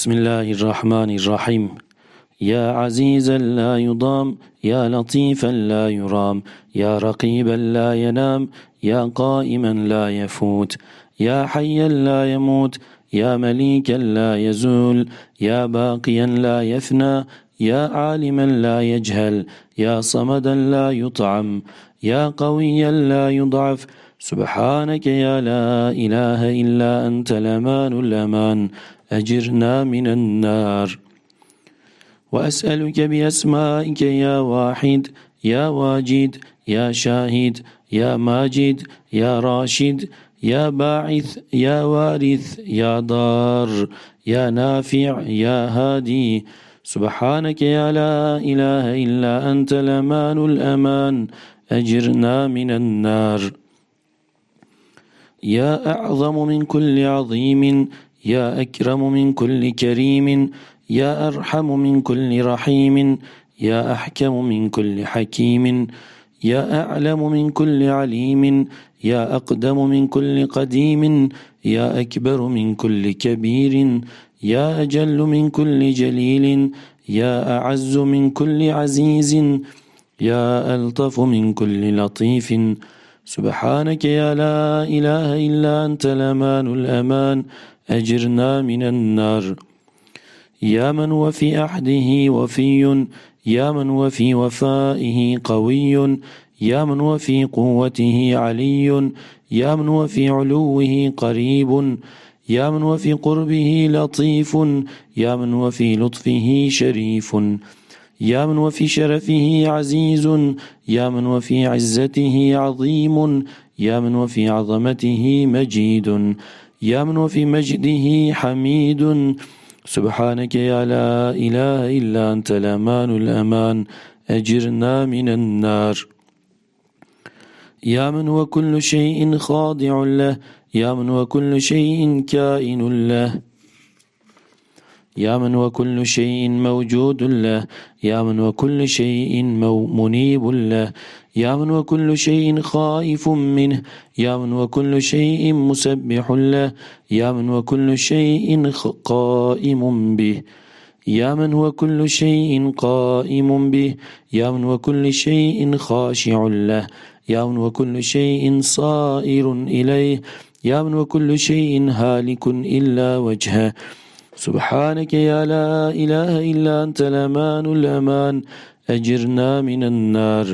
بسم الله الرحمن الرحيم. يا عزيزا لا يضام، يا لطيفا لا يرام، يا رقيبا لا ينام، يا قائما لا يفوت، يا حيا لا يموت، يا مليكا لا يزول، يا باقيا لا يفنى، يا عالما لا يجهل، يا صمدا لا يطعم، يا قويا لا يضعف. سبحانك يا لا إله إلا أنت الأمان الأمان، أجرنا من النار. وأسألك بأسمائك يا واحد، يا واجد، يا شاهد، يا ماجد، يا راشد، يا باعث، يا وارث، يا ضار، يا نافع، يا هادي. سبحانك يا لا إله إلا أنت الأمان الأمان، أجرنا من النار. يا أعظم من كل عظيم، يا أكرم من كل كريم، يا أرحم من كل رحيم، يا أحكم من كل حكيم، يا أعلم من كل عليم، يا أقدم من كل قديم، يا أكبر من كل كبير، يا أجل من كل جليل، يا أعز من كل عزيز، يا ألطف من كل لطيف. سبحانك يا لا إله إلا أنت الأمان الأمان، أجرنا من النار. يا من وفي عهده وفي، يا من وفي وفائه قوي، يا من وفي قوته علي، يا من وفي علوه قريب، يا من وفي قربه لطيف، يا من وفي لطفه شريف، يا من وفي شرفه عزيز، يا من وفي عزته عظيم، يا من وفي عظمته مجيد، يا من وفي مجده حميد. سبحانك يا لا إله إلا أنت الأمان الأمان، أجرنا من النار. يا من هو كل شيء خاضع له، يا من هو كل شيء كائن له، يا من وكل شيء موجود له، يا من وكل شيء منيب له، يا من وكل شيء خائف منه، يا من وكل شيء مسبح له، يا من وكل شيء قائم به، يا من هو كل شيء قائم به، يا من وكل شيء خاشع له، يا من وكل شيء صائر إليه، يا من وكل شيء هالك إلا وجهه. سبحانك يا لا إله إلا أنت الأمان الأمان، أجرنا من النار.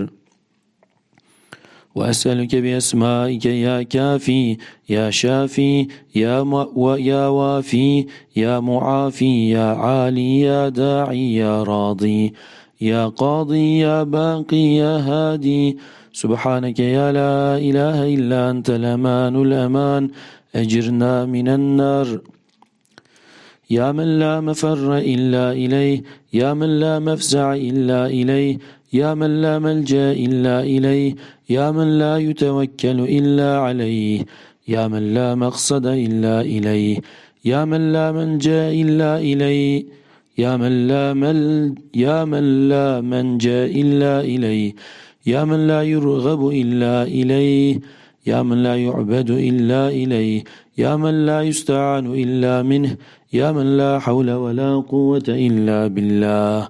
وأسألك بأسمائك يا كافي، يا شافي، يا وافي، يا معافي، يا عالي، يا داعي، يا راضي، يا قاضي، يا باقي، يا هادي. سبحانك يا لا إله إلا أنت الأمان الأمان، أجرنا من النار. يا من لا مفر إلا إليه، يا من لا مفزع إلا إليه، يا من لا ملجأ إلا إليه، يا من لا يتوكل إلا عليه، يا من لا مقصد إلا إليه، يا من لا منجا إلا إليه، يا من لا منجا إلا إليه، يا من لا يرغب إلا إليه، يا من لا يعبد إلا إليه، يا من لا يستعان إلا منه، يا من لا حول ولا قوة إلا بالله،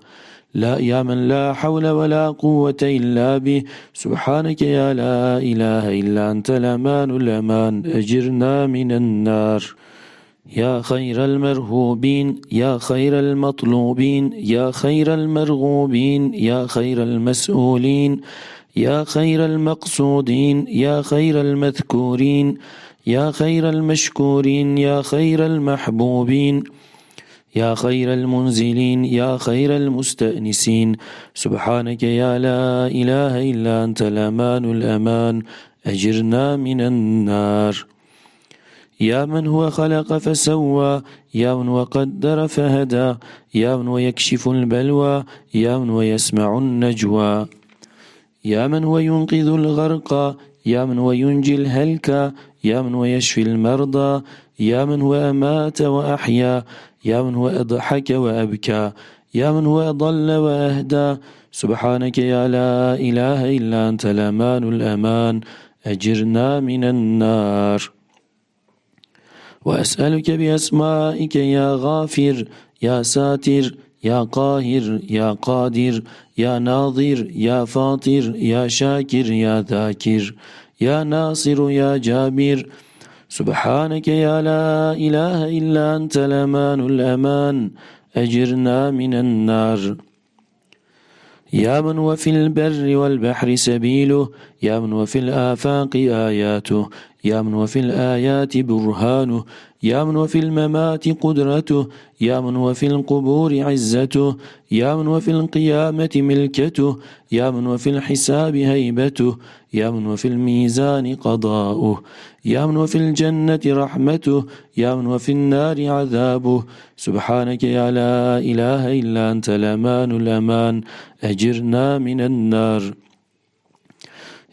لا يا من لا حول ولا قوة إلا به. سبحانك يا لا إله إلا أنت الأمان الأمان، أجرنا من النار. يا خير المرهوبين، يا خير المطلوبين، يا خير المرغوبين، يا خير المسؤولين، يا خير المقصودين، يا خير المذكورين، يا خير المشكورين، يا خير المحبوبين، يا خير المنزلين، يا خير المستأنسين. سبحانك يا لا إله إلا أنت الأمان الأمان، أجرنا من النار. يا من هو خلق فسوى، يا من هو قدر فهدى، يا من هو يكشف البلوى، يا من هو يسمع النجوى، يا من هو ينقذ الغرق، يا من هو ينجي الهلك، يا من هو يشفي المرضى، يا من هو أمات وأحيا، يا من هو أضحك وأبكى، يا من هو أضل وأهدى. سبحانك يا لا إله إلا أنت الأمان الأمان، أجرنا من النار. وأسألك بأسمائك يا غافر، يا ساتر يا قاهر يا قادر يا ناظر يا فاطر يا شاكر يا ذاكر يا ناصر يا جابر سبحانك يا لا إله إلا أنت الأمان الأمان أجرنا من النار يا من وفي البر والبحر سبيله يا من وفي الآفاق آياته يا من وفي الآيات برهانه يا من وفي الممات قدرته يا من وفي القبور عزته يا من وفي القيامة ملكته يا من وفي الحساب هيبته يا من وفي الميزان قضاؤه يا من وفي الجنة رحمته يا من وفي النار عذابه سبحانك يا لا إله إلا أنت الأمان الأمان أجرنا من النار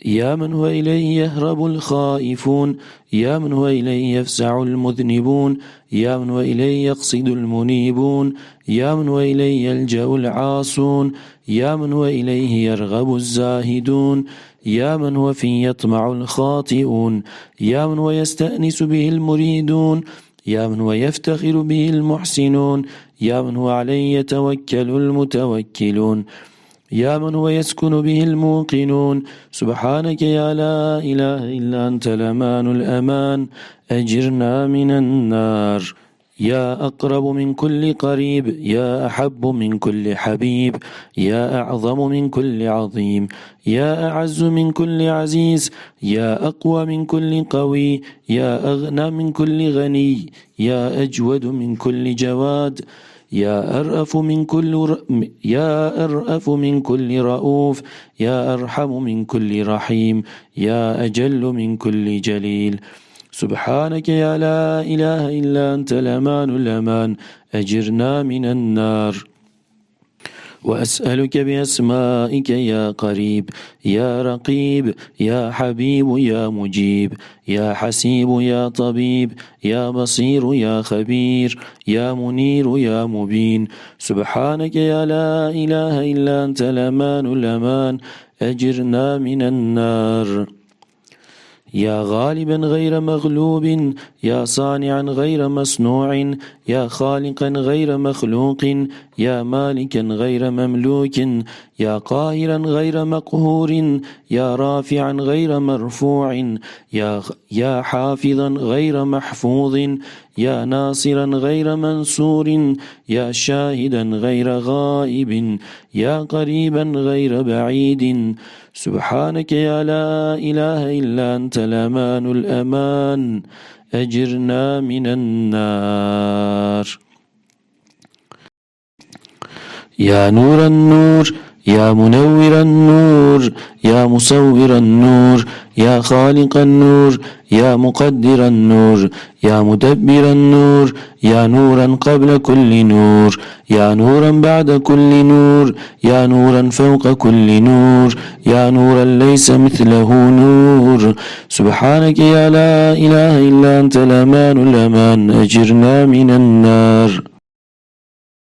يا من هو إليه يهرب الخائفون يا من هو إليه يفزع المذنبون يا من هو إليه يقصد المنيبون يا من هو إليه يلجأ العاصون يا من هو إليه يرغب الزاهدون يا من هو فيه يطمع الخاطئون يا من هو يستأنس به المريدون يا من هو يفتخر به المحسنون يا من هو عليه يتوكل المتوكلون يا من هو يسكن به الموقنون سبحانك يا لا إله إلا أنت الأمان الأمان أجرنا من النار يا أقرب من كل قريب يا أحب من كل حبيب يا أعظم من كل عظيم يا أعز من كل عزيز يا أقوى من كل قوي يا أغنى من كل غني يا أجود من كل جواد يا أرأف من كل رؤوف يا أرحم من كل رحيم يا أجل من كل جليل سبحانك يا لا إله إلا أنت الأمان الأمان أجرنا من النار وأسألك بأسمائك يا قريب يا رقيب يا حبيب يا مجيب يا حسيب يا طبيب يا بصير يا خبير يا منير يا مبين سبحانك يا لا إله إلا أنت الأمان الأمان أجرنا من النار يا غالبا غير مغلوب يا صانعا غير مصنوع يا خالقا غير مخلوق يا مالكا غير مملوك يا قاهرا غير مقهور يا رافعا غير مرفوع يا حافظا غير محفوظ يا ناصرا غير منصور يا شاهدا غير غائب يا قريبا غير بعيد سبحانك يا لا إله إلا أنت الأمان الأمان أجرنا من النار يا نور النور يا منور النور يا مصور النور يا خالق النور يا مقدر النور يا مدبر النور يا نورا قبل كل نور يا نورا بعد كل نور يا نورا فوق كل نور يا نورا ليس مثله نور سبحانك يا لا إله إلا أنت الأمان الأمان أجرنا من النار